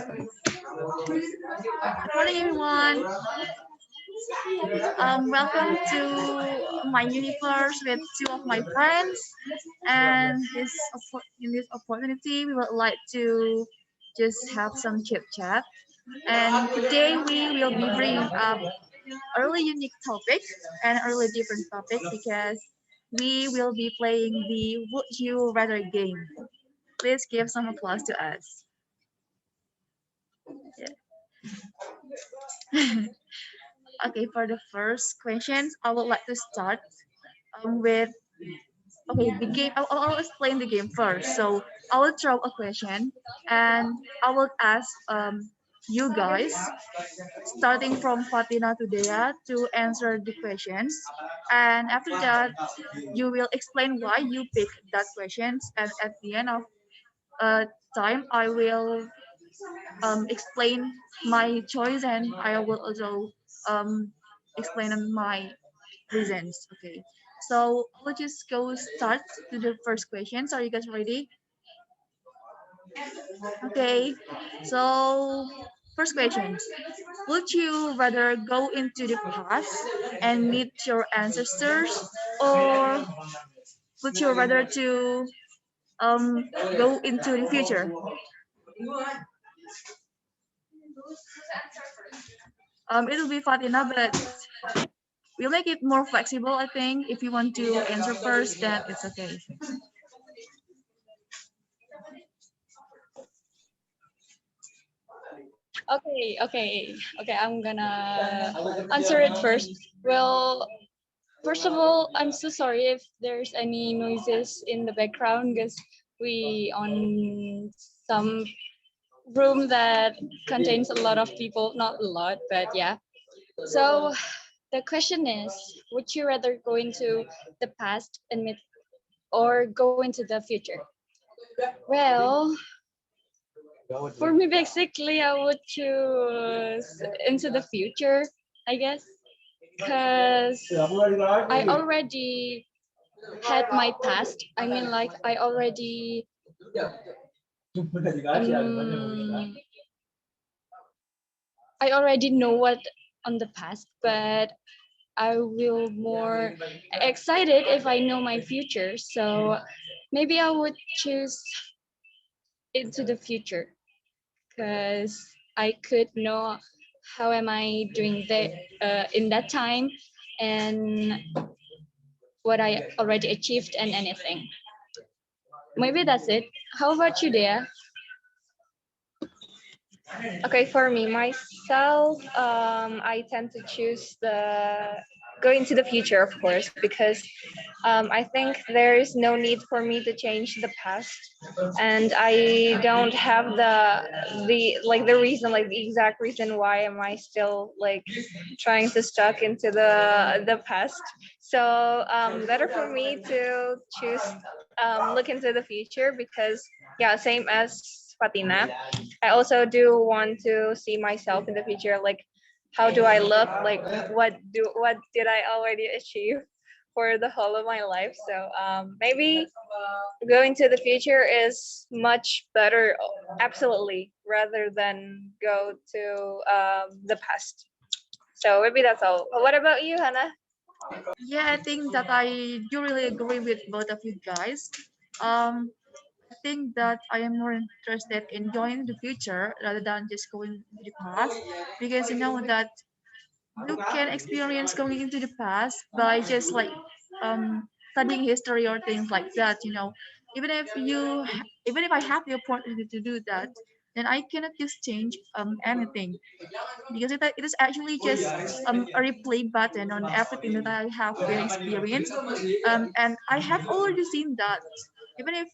Good morning, everyone. Welcome to my universe with two of my friends. And in this opportunity, we would like to just have some chit chat. And today we will be bringing up a really unique topic and a really different topic because we will be playing the Would You Rather game. Please give some applause to us. Yeah. Okay, for the first questions, I would like to start with okay the game. I'll explain the game first. So I will throw a question, and I will ask you guys, starting from Fatina to Dea, to answer the questions, and after that, you will explain why you picked that questions, and at the end of uh, time, I will explain my choice, and I will also explain my reasons. Okay, so we'll just go start to the first questions. Are you guys ready? Okay, so first question: would you rather go into the past and meet your ancestors, or would you rather to go into the future? It'll be Fatina, but we'll make it more flexible. I think if you want to answer first, then it's okay. Okay. I'm gonna answer it first. Well, first of all, I'm so sorry if there's any noises in the background because we on some room that contains a lot of people. Not a lot, but yeah. So the question is, would you rather go into the past and meet or go into the future? Well, for me, basically, I would choose into the future, I guess, because I already had my past. I mean, like, um, I already know what on the past, but I will more excited if I know my future. So maybe I would choose into the future because I could know how am I doing that in that time and what I already achieved and anything. Maybe that's it. How about you, Dea? Okay, for me, myself, I tend to choose the going to the future, of course, because I think there is no need for me to change the past, and I don't have the reason, like the exact reason why am I still like trying to stuck into the past. So better for me to choose look into the future because yeah, same as Fatina. I also do want to see myself in the future, like how do I look, like what did I already achieve for the whole of my life. So maybe going to the future is much better, absolutely, rather than go to the past. So maybe that's all. What about you, Hannah? Yeah, I think that I do really agree with both of you guys. Um, I think that I am more interested in going to the future rather than just going to the past because you know that you can experience going into the past by just like studying history or things like that. You know, even if even if I have the opportunity to do that, then I cannot just change anything because it is actually just a replay button on everything that I have been experienced. And I have already seen that even if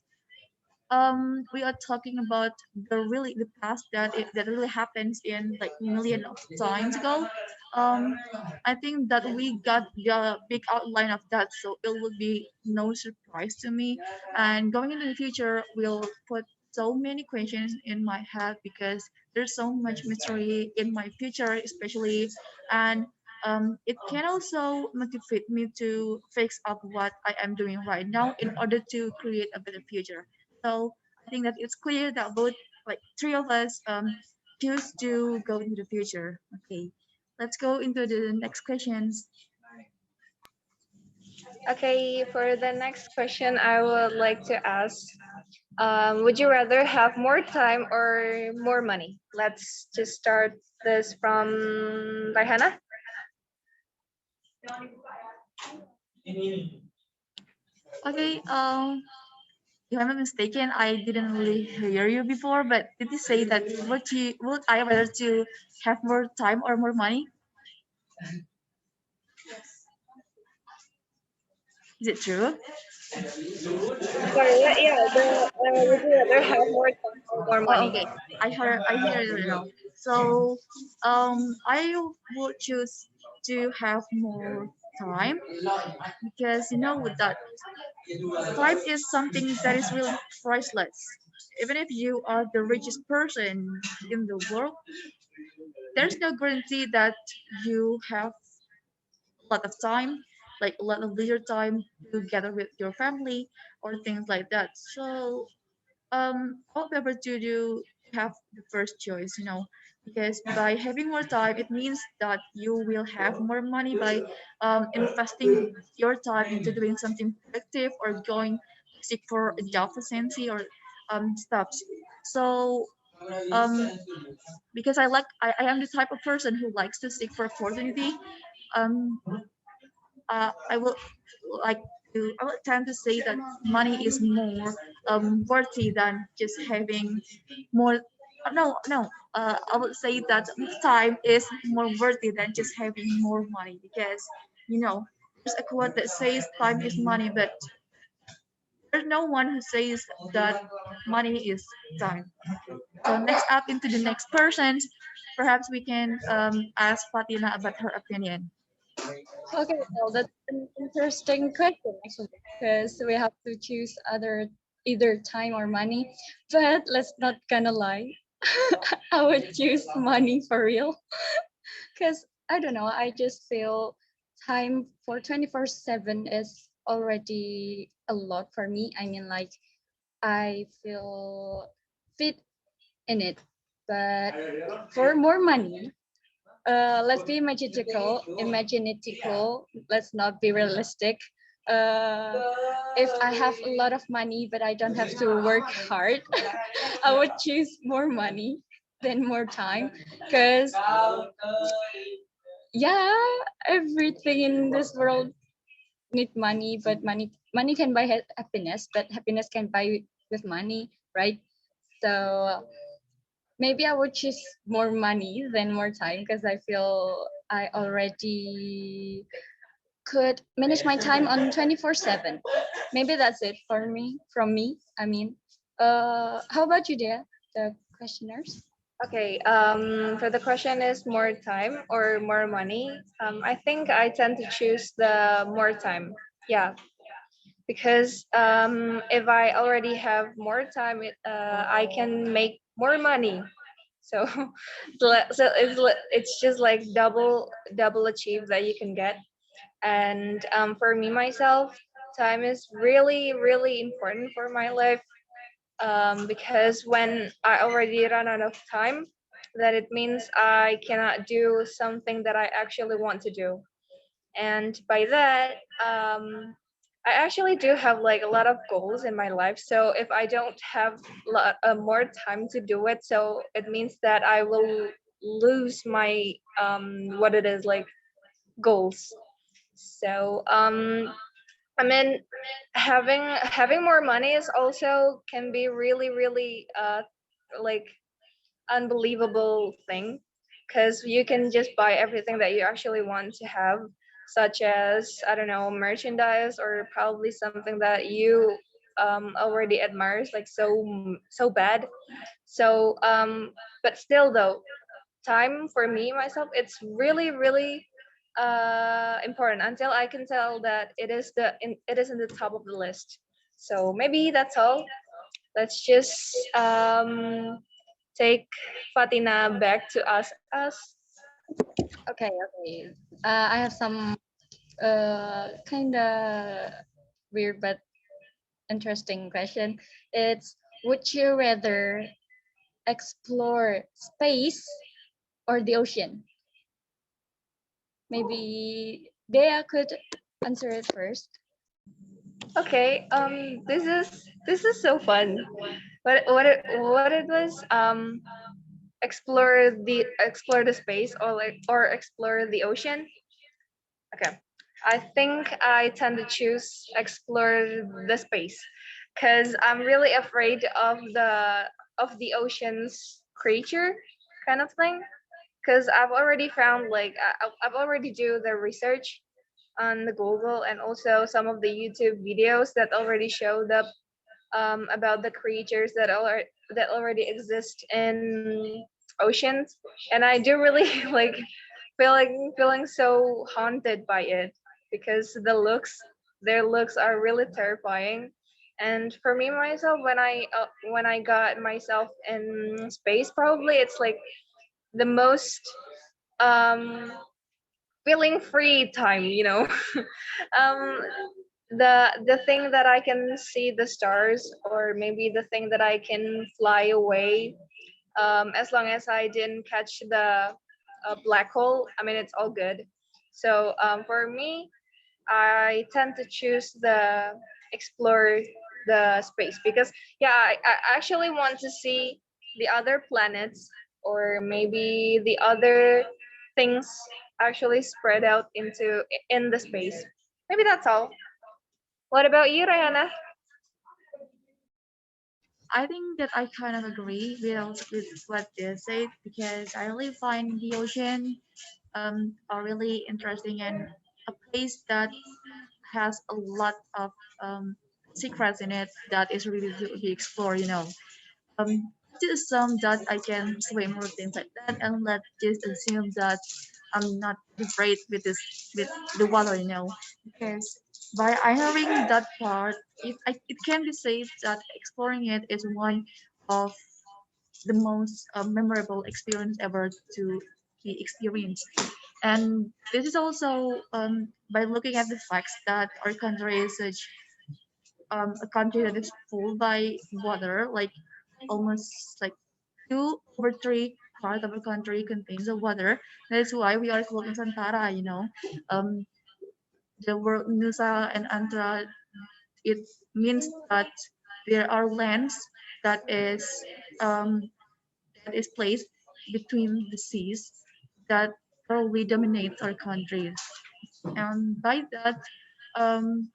we are talking about the past that really happens in like million of times ago. I think that we got the big outline of that, so it will be no surprise to me. And going into the future will put so many questions in my head because there's so much mystery in my future, especially, and it can also motivate me to fix up what I am doing right now in order to create a better future. So I think that it's clear that both like three of us choose to go into the future. Okay, let's go into the next questions. Okay, for the next question, I would like to ask, would you rather have more time or more money? Let's just start this from Raihana. Okay, if I'm not mistaken, I didn't really hear you before, but did you say that would I rather to have more time or more money? Is it true? Sorry, yeah, would you rather have more time or more Oh, money? okay. I hear it now. So, I would choose to have more time because that time is something that is really priceless. Even if you are the richest person in the world, there's no guarantee that you have a lot of time, like a lot of leisure time together with your family or things like that. So I'll be able to do have the first choice, because by having more time, it means that you will have more money by investing your time into doing something productive or going to seek for a job vacancy or stuff. So um, because I am the type of person who likes to seek for opportunity, um, I will like I would tend to say that money is more worthy than just having more. No. I would say that time is more worthy than just having more money because there's a quote that says time is money, but there's no one who says that money is time. So next up into the next person, perhaps we can ask Fatina about her opinion. Okay, well, that's an interesting question actually, because we have to choose either time or money. But let's not gonna lie, I would choose money for real, because I don't know. I just feel time for 24/7 is already a lot for me. I mean, like I feel fit in it, but for more money, let's be imaginatical. Let's not be realistic. Uh, if I have a lot of money but I don't have to work hard, I would choose more money than more time. Because yeah, everything in this world need money, but money can buy happiness, but happiness can buy with money, right? So maybe I would choose more money than more time because I feel I already could manage my time on 24/7. Maybe that's it for me, from me. I mean, how about you, dear? The questioners? Okay, for the question is more time or more money? I think I tend to choose the more time. Yeah, because if I already have more time, I can make more money. So, it's just like double achieve that you can get. And for me myself, time is really really important for my life, because when I already run out of time, that it means I cannot do something that I actually want to do. And by that, I actually do have like a lot of goals in my life. So if I don't have more time to do it, so it means that I will lose my what it is like goals. So I mean, having more money is also can be really really like unbelievable thing, because you can just buy everything that you actually want to have, such as, I don't know, merchandise or probably something that you already admires like so bad. So but still though, time for me myself, it's really really important until I can tell that it is in the top of the list. So maybe that's all. Let's just take Fatina back to us. Okay, okay. I have some kind of weird but interesting question. It's would you rather explore space or the ocean? Maybe Dea could answer it first. Okay. This is so fun. What it was explore the space, or explore the ocean. Okay. I think I tend to choose explore the space, because I'm really afraid of the ocean's creature kind of thing. Because I've already found, like, I've already do the research on the Google, and also some of the YouTube videos that already showed up about the creatures that already exist in oceans, and I do really like feeling so haunted by it, because their looks are really terrifying. And for me myself, when I got myself in space, probably it's like the most um feeling free time, um the thing that I can see the stars, or maybe the thing that I can fly away, as long as I didn't catch the black hole, I mean, it's all good. So for me, I tend to choose the explore the space, because yeah, I actually want to see the other planets, or maybe the other things actually spread out in the space. Maybe that's all. What about you, Rayana? I think that I kind of agree with what they said because I really find the ocean are really interesting and a place that has a lot of secrets in it that is really to be explored. Just assume that I can swim or things like that, and let's just assume that I'm not afraid with the water. Because by entering that part, it can be said that exploring it is one of the most memorable experience ever to be experienced. And this is also by looking at the facts that our country is such a country that is full by water, like almost like 2/3 part of the country contains of water. That's why we are called Nusantara. Um, the word Nusa and Antara, it means that there are lands that is um, that is placed between the seas that probably dominate our country. And by that, um,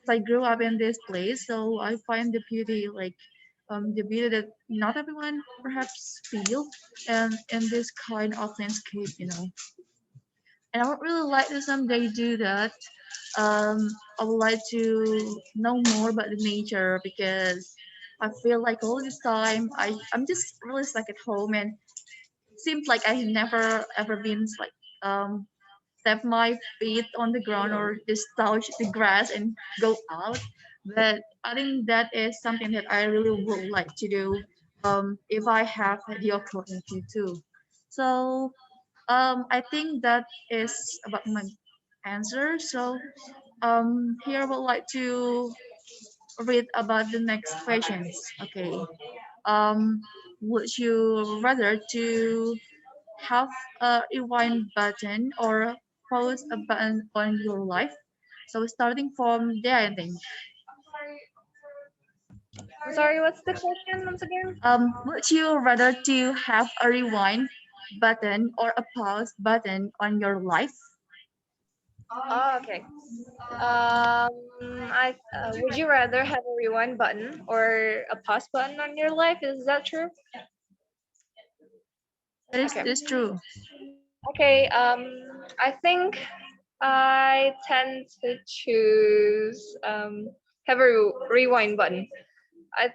I grew up in this place, so I find the beauty that not everyone perhaps feel, and in this kind of landscape. And I would really like to someday do that. I would like to know more about the nature because I feel like all this time I'm just really stuck at home, and it seems like I never ever been like um step my feet on the ground or just touch the grass and go out. But I think that is something that I really would like to do if I have the opportunity to. So I think that is about my answer. So here I would like to read about the next questions. Okay. Um, would you rather to have a rewind button or pause a button on your life? So starting from there, I think. I'm sorry, what's the question once again? Would you rather to have a rewind button or a pause button on your life? Oh, okay. I would you rather have a rewind button or a pause button on your life? Is that true? That is Okay. this true. Okay. I think I tend to choose have a rewind button. I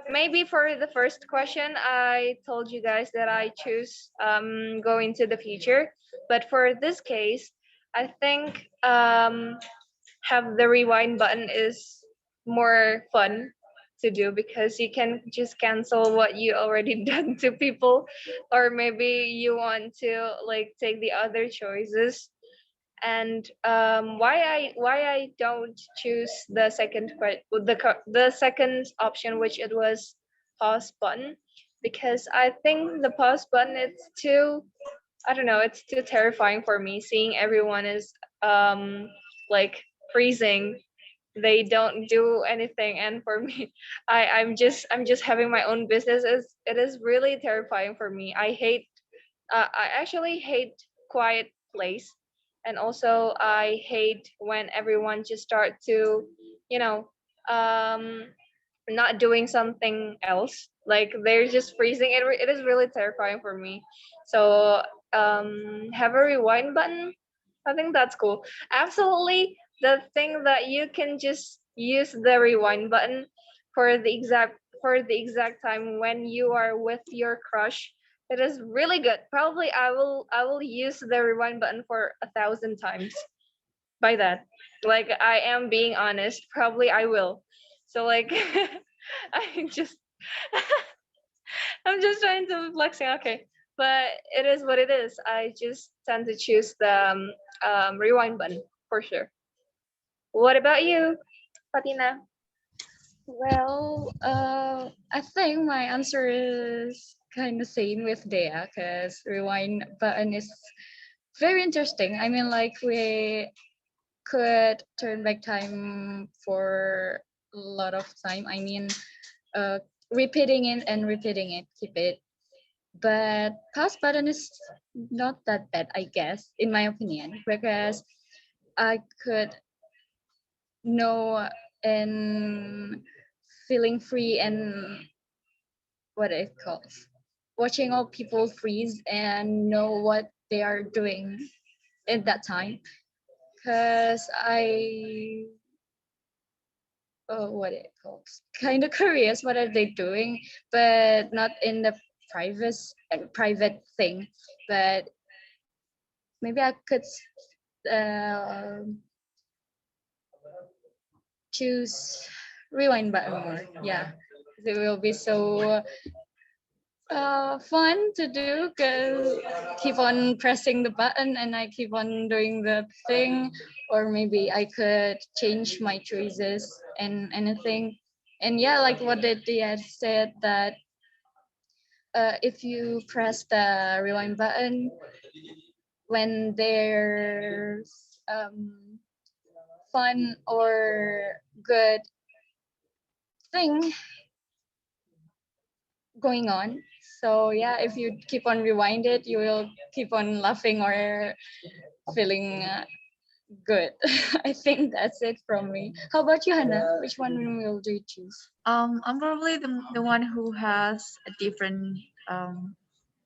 maybe for the first question, I told you guys that I choose going to the future, but for this case, I think have the rewind button is more fun to do, because you can just cancel what you already done to people, or maybe you want to like take the other choices. And why I don't choose the second option, which it was pause button, because I think the pause button it's too, I don't know, it's too terrifying for me seeing everyone is um like freezing. They don't do anything, and for me I'm just having my own business. It is really terrifying for me. I actually hate quiet place, and also I hate when everyone just start to, you know, um not doing something else, like they're just freezing. It is really terrifying for me. So have a rewind button, I think that's cool. Absolutely, the thing that you can just use the rewind button for the exact time when you are with your crush. It is really good. Probably I will use the rewind button for 1,000 times by that. Like I am being honest. Probably I will. So like I just I'm just trying to be flexing. Okay, but it is what it is. I just tend to choose the rewind button for sure. What about you, Fatina? Well, I think my answer is kind of same with Dea, because rewind button is very interesting. I mean, like we could turn back time for a lot of time. I mean, uh, repeating it and repeating it, keep it. But pause button is not that bad, I guess, in my opinion, because I could know and feeling free and what it calls watching all people freeze and know what they are doing at that time, because I what it calls kind of curious what are they doing, but not in the private private thing. But maybe I could uh, choose rewind button more. Yeah, it will be so fun to do, because keep on pressing the button and I keep on doing the thing. Or maybe I could change my choices and anything. And yeah, like what did had said, that if you press the rewind button when there's fun or good thing going on. So yeah, if you keep on rewind it, you will keep on laughing or feeling good. I think that's it from me. How about you, Hannah? Which one will you choose? I'm probably the one who has a different um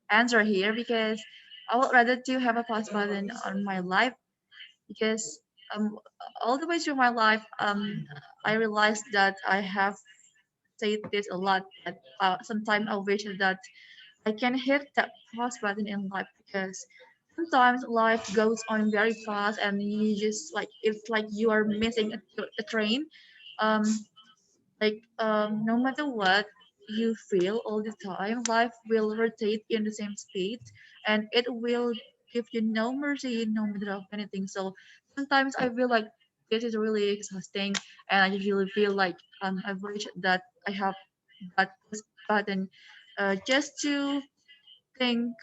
answer here because I would rather to have a pause button on my life because all the way through my life I realized that I have said this a lot that sometimes I wish that I can hit that pause button in life because sometimes life goes on very fast and you just like it's like you are missing a train. Um, no matter what you feel all the time, life will rotate in the same speed and it will give you no mercy no matter of anything. So sometimes I feel like this is really exhausting and I usually feel like I've reached that I have that button just to think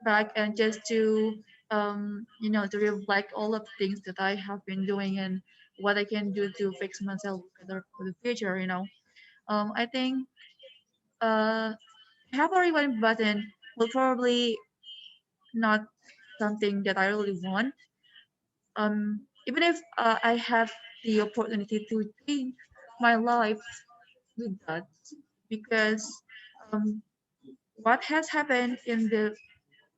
back and just to to reflect all of the things that I have been doing and what I can do to fix myself better for the future. I think have a rewind button will probably not something that I really want. Even if I have the opportunity to change my life with that, because um, what has happened in the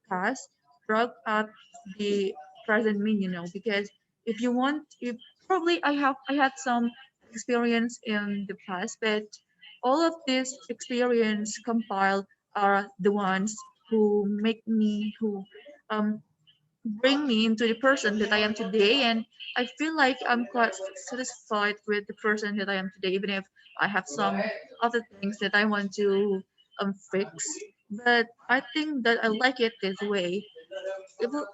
past brought up the present me, because if you want, if probably I had some experience in the past, but all of this experience compiled are the ones who make me who um bring me into the person that I am today, and I feel like I'm quite satisfied with the person that I am today, even if I have some other things that I want to fix. But I think that I like it this way. It will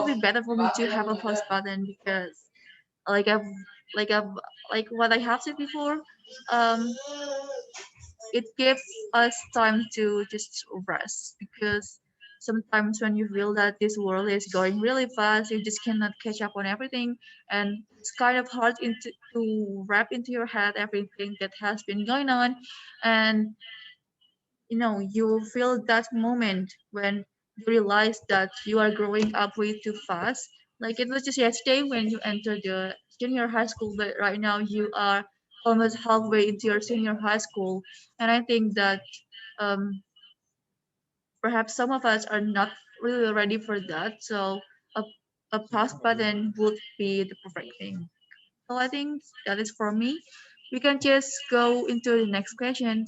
be better for me to have a pause button because like I've like I've like what I have said before. Um, it gives us time to just rest because sometimes when you feel that this world is going really fast, you just cannot catch up on everything, and it's kind of hard to wrap into your head everything that has been going on, and you feel that moment when you realize that you are growing up way too fast. Like it was just yesterday when you entered the junior high school, but right now you are almost halfway into your senior high school. And I think that um, perhaps some of us are not really ready for that. So a, a pause button would be the perfect thing. So I think that is for me. We can just go into the next question.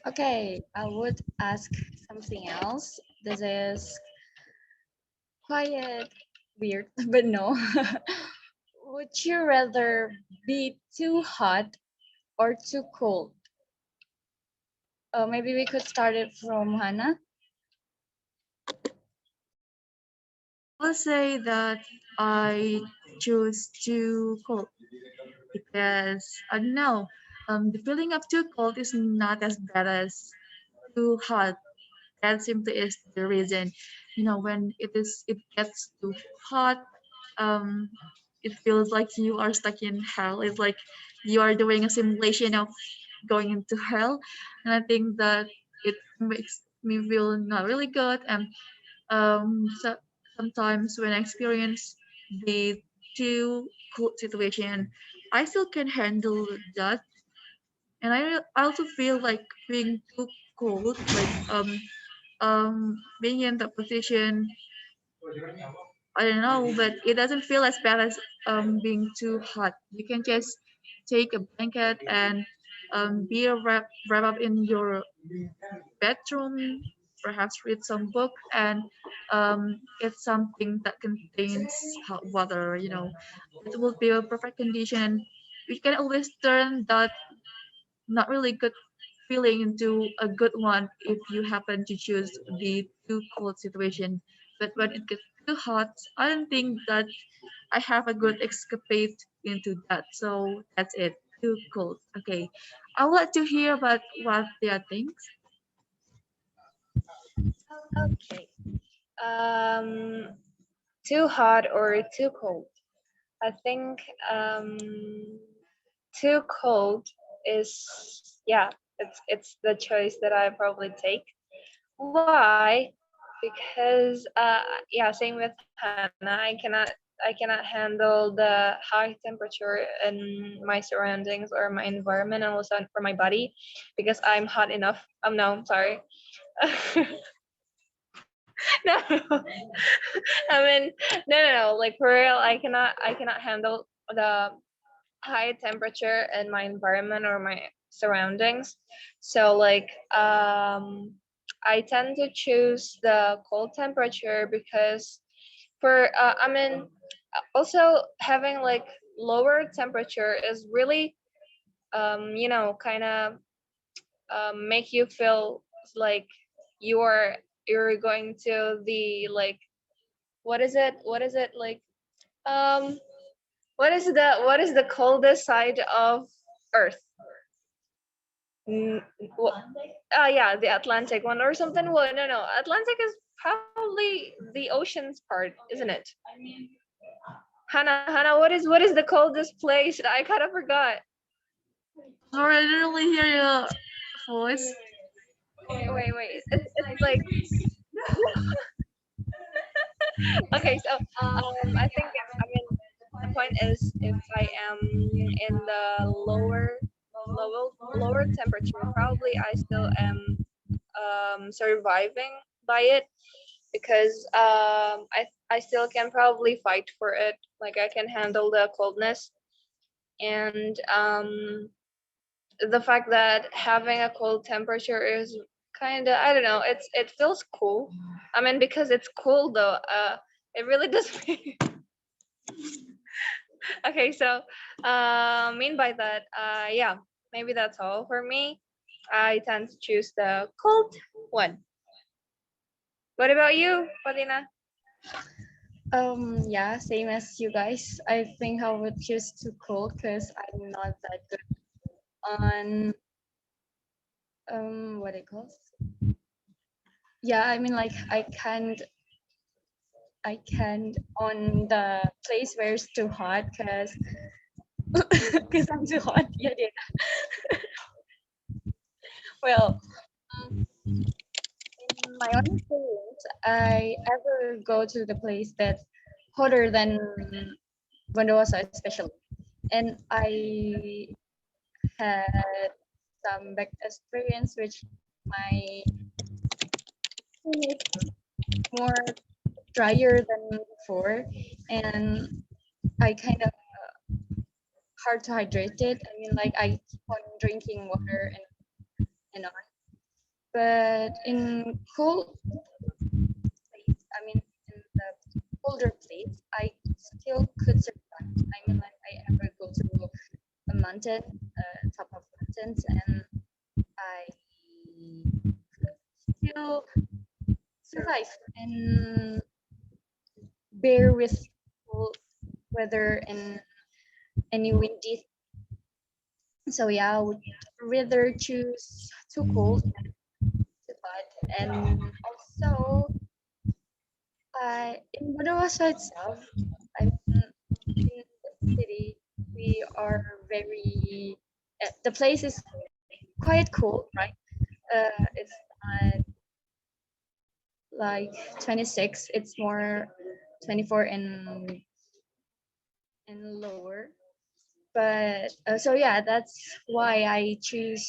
Okay, I would ask something else. This is quite weird, but no. Would you rather be too hot or too cold? Maybe we could start it from Hannah. I will say that I choose too cold because I don't know. The feeling of too cold is not as bad as too hot. That simply is the reason. When it gets too hot, um, it feels like you are stuck in hell. It's like you are doing a simulation of going into hell, and I think that it makes me feel not really good. And so sometimes when I experience the too cold situation, I still can handle that, and I also feel like being too cold, like being in that position, I don't know, but it doesn't feel as bad as being too hot. You can just take a blanket and be wrap up in your bedroom, perhaps read some book and get something that contains hot water. It will be a perfect condition. We can always turn that not really good feeling into a good one if you happen to choose the too cold situation. But when it gets too hot, I don't think that I have a good escapade into that. So that's it. Too cold. Okay. I would like to hear about what they are things. Okay. Um, Too hot or too cold? I think too cold is, yeah, it's the choice that I probably take. Why? Because yeah, same with Hannah. I cannot handle the high temperature in my surroundings or my environment, and also for my body, because I'm hot enough. No, I'm sorry. No, I mean, no. Like for real, I cannot handle the high temperature in my environment or my surroundings. So like I tend to choose the cold temperature because for I mean also having like lower temperature is really kind of make you feel like you're you're going to the like what is it like um what is the coldest side of Earth? Mm, yeah, the Atlantic one or something. Well, no. Atlantic is probably the ocean's part, isn't it? Hannah, what is the coldest place? I kind of forgot. Sorry, I didn't really hear your voice. Wait. It's like okay. So I think I mean the point is if I am in the lower temperature, probably I still am surviving by it because I still can probably fight for it. Like I can handle the coldness, and the fact that having a cold temperature is kind of, I don't know, it feels cool. I mean because it's cool though. It really does. Okay, so mean by that, yeah, maybe that's all for me. I tend to choose the cold one. What about you, Paulina? Yeah, same as you guys. I think I would choose too cold because I'm not that good. on what it calls. Yeah, I mean like I can't on the place where it's too hot because I'm too hot. Yeah, yeah. Well, in my own experience, I ever go to the place that's hotter than Bondowoso, especially, and I had some back experience which my skin is more drier than before, and I kind of hard to hydrate it. I mean, like I keep on drinking water and on, but in cold place, I mean, in the colder place, I still could survive. I mean, like I ever go to a mountain, top of mountains, and I still survive and bear with cold weather and any windy. So yeah, I would rather choose too cold than too hot. And also, in Bondowoso itself, I mean, in the city, we are very. The place is quite cool, right? It's not like 26. It's more 24 and lower. But so yeah, that's why I choose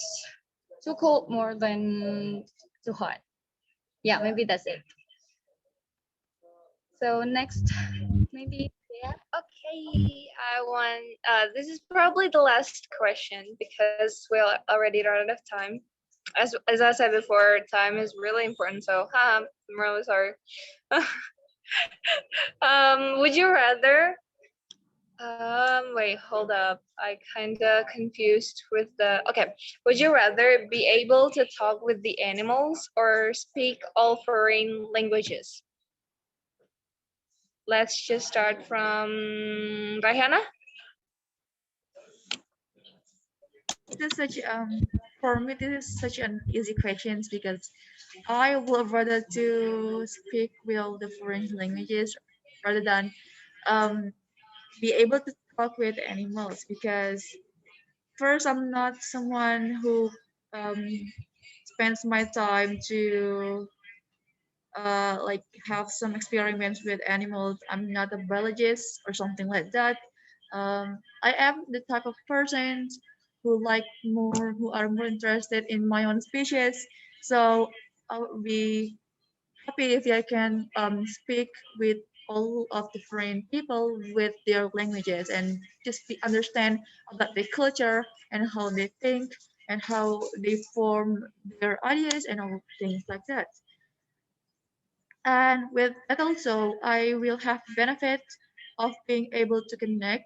too cold more than too hot. Yeah, maybe that's it. So next, maybe yeah. Okay, I want. This is probably the last question because we already run out of time. As I said before, time is really important. So, I'm really sorry. Would you rather? Wait, hold up. I kinda confused with the. Okay, would you rather be able to talk with the animals or speak all foreign languages? Let's just start from Raihana. This is such for me this is such an easy question because I would rather to speak with the foreign languages rather than um, be able to talk with animals because first I'm not someone who um, spends my time to like have some experiments with animals. I'm not a biologist or something like that. I am the type of person who are more interested in my own species. So I would be happy if I can speak with all of different people with their languages and just understand about their culture and how they think and how they form their ideas and all things like that. And with that also, I will have benefit of being able to connect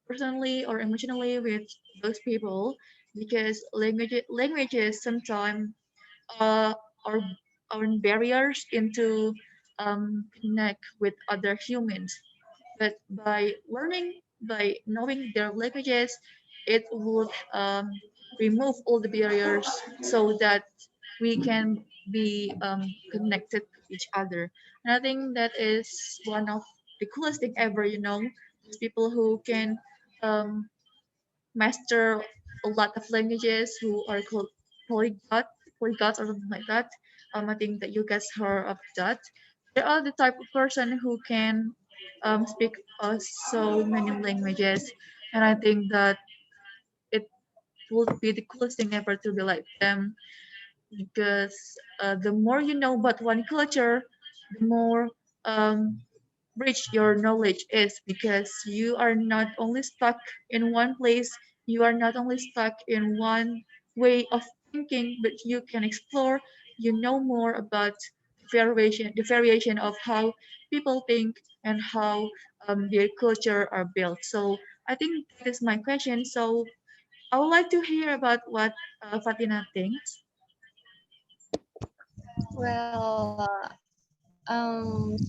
personally or emotionally with those people because languages sometimes uh, are are barriers into connect with other humans. But by knowing their languages, it would remove all the barriers so that we can be connected to each other. And I think that is one of the coolest thing ever. Those people who can um, master a lot of languages who are called polyglot, polyglots or something like that. I think that you guys heard of that. They are the type of person who can speak so many languages, and I think that it would be the coolest thing ever to be like them because the more you know about one culture, the more um, rich your knowledge is because you are not only stuck in one place, you are not only stuck in one way of thinking, but you can explore, you know more about the variation of how people think and how their culture are built. So I think that is my question. So I would like to hear about what Fatina thinks. Well,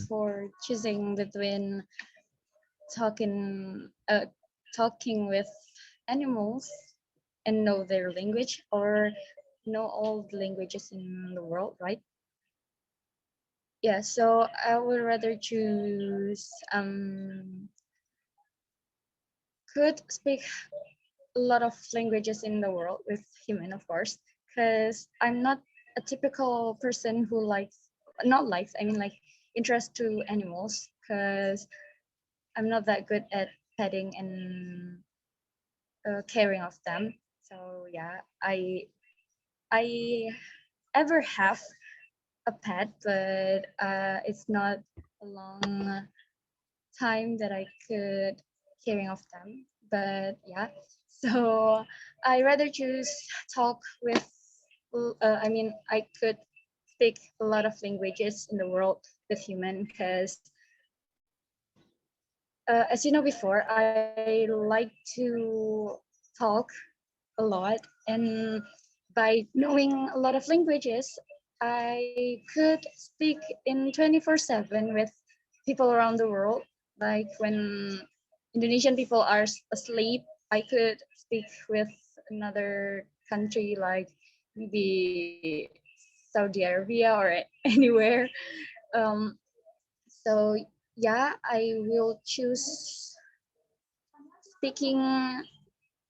for choosing between talking, talking with animals and know their language or know all the languages in the world, right? Yeah, so I would rather choose could speak a lot of languages in the world with human, of course, because I'm not a typical person who likes not likes I mean like interest to animals, because I'm not that good at petting and caring of them. So yeah, I ever have a pet, but it's not a long time that I could caring of them. But yeah, so I rather choose talk with. I could speak a lot of languages in the world with human, because as you know before, I like to talk a lot, and by knowing a lot of languages, I could speak in 24/7 with people around the world. Like when Indonesian people are asleep, I could speak with another country, like maybe Saudi Arabia or anywhere. Um, so yeah, I will choose speaking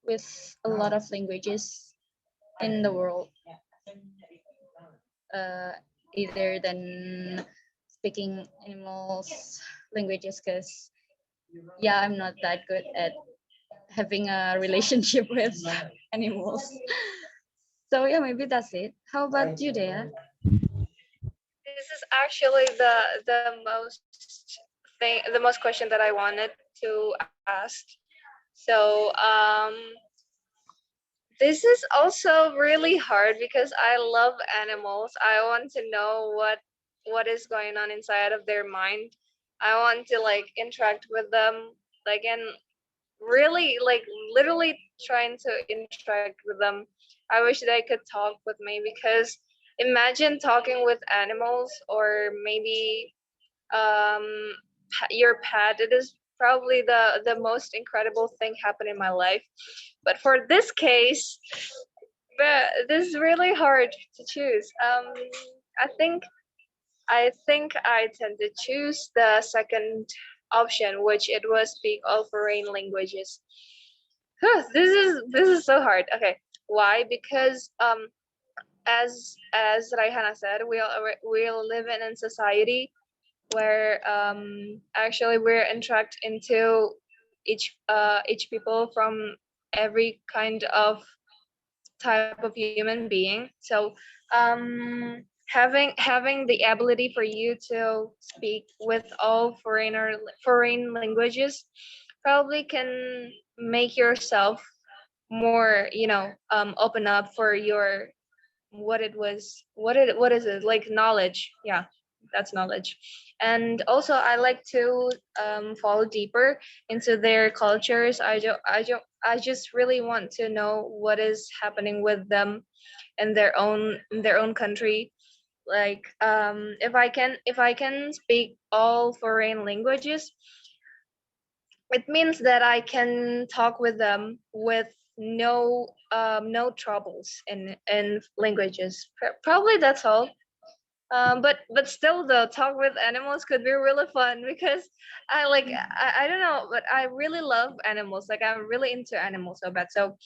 with a lot of languages in the world, uh, either than speaking animals languages, because yeah, I'm not that good at having a relationship with animals. So yeah, maybe that's it. How about you, Dea? This is actually the most question that I wanted to ask. So this is also really hard because I love animals. I want to know what is going on inside of their mind. I want to like interact with them, like, and really like literally trying to interact with them. I wish they could talk with me, because imagine talking with animals, or maybe um your pet. It is probably the most incredible thing happened in my life. But for this case, but this is really hard to choose. I think I tend to choose the second option, which it was speak all foreign languages. This is so hard. Okay, why? Because as Raihana said, we'll live in a society where actually we're interact into each people from every kind of type of human being. So having the ability for you to speak with all foreign languages probably can make yourself more, open up for your what is it, like, knowledge. Yeah, that's knowledge. And also I like to follow deeper into their cultures. I just really want to know what is happening with them in their own country. Like if I can speak all foreign languages, it means that I can talk with them with no troubles in languages. Probably that's all. But still, the talk with animals could be really fun, because I don't know, but I really love animals. Like, I'm really into animals so bad. So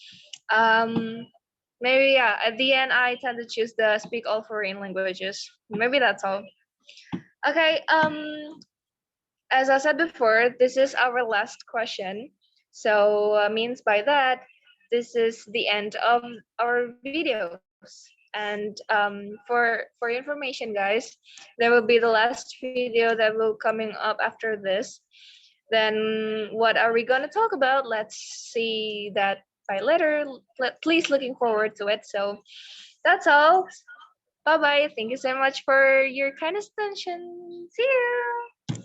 um maybe, yeah, at the end I tend to choose the speak all foreign languages. Maybe that's all. Okay. As I said before, this is our last question. So means by that, this is the end of our videos. And for information, guys, there will be the last video that will coming up after this. Then what are we gonna talk about? Let's see that by later. Please looking forward to it. So that's all. Bye bye. Thank you so much for your kind attention. See you.